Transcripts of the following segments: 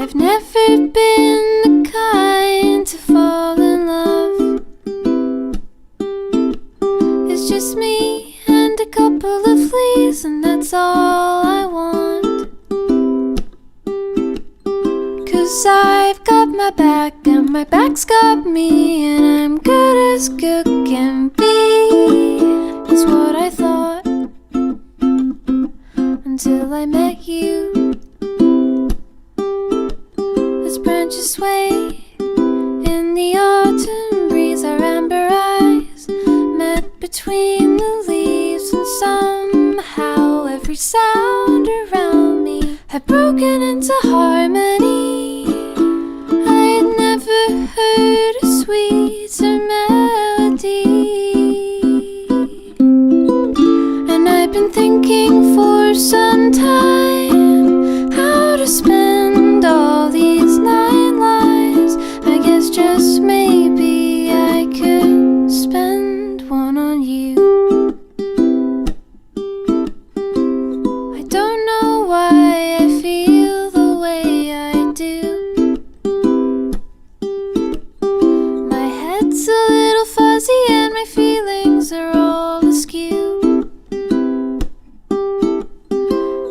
I've never been the kind to fall in love. It's just me and a couple of fleas, and that's all I want. 'Cause I've got my back and my back's got me, and I'm good as good can be, is what I thought, until I met you. As branches sway in the autumn breeze, our amber eyes met between the leaves, and somehow every sound around me had broken into harmony. I had never heard a sweeter melody, and I've been thinking for some time how to spend all these 9 lives. I guess just maybe I could spend one on you. I don't know why I feel the way I do. My head's a little fuzzy and my feelings are all askew.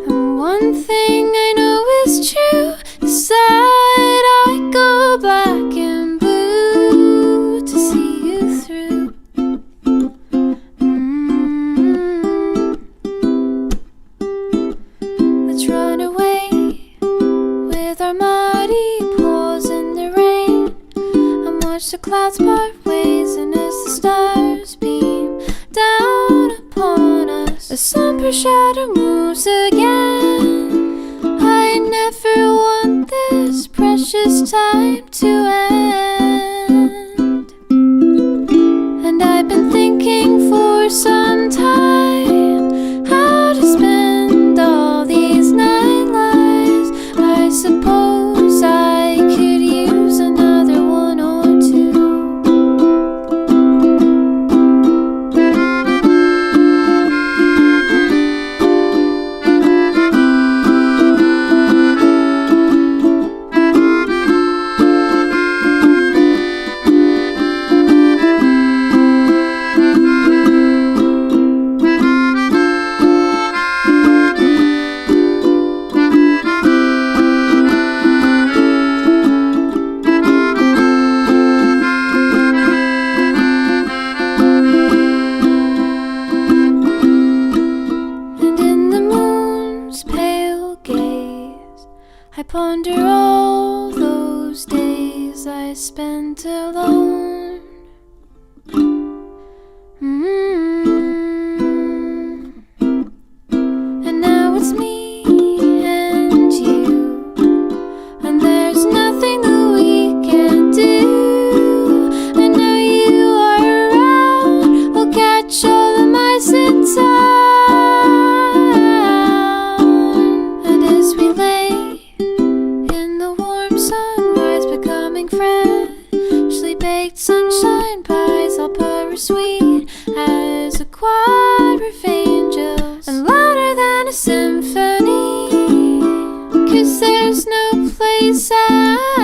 And one thing I know is true, is that I go black and blue to see you through. Let's run away with our muddy paws in the rain, and watch the clouds part ways, and as the stars beam down upon us, a somber shadow moves again. I never want this precious time to end, and I've been thinking for some time how to spend all these 9 lives. I suppose I could use another one or two. I ponder all those days I spent alone. And now it's me and you, and there's nothing that we can do. And now you are around, I'll catch all the mice in town. And as we lay sunrise, becoming freshly baked sunshine pies, I'll purr sweet as a choir of angels, and louder than a symphony, 'cause there's no place else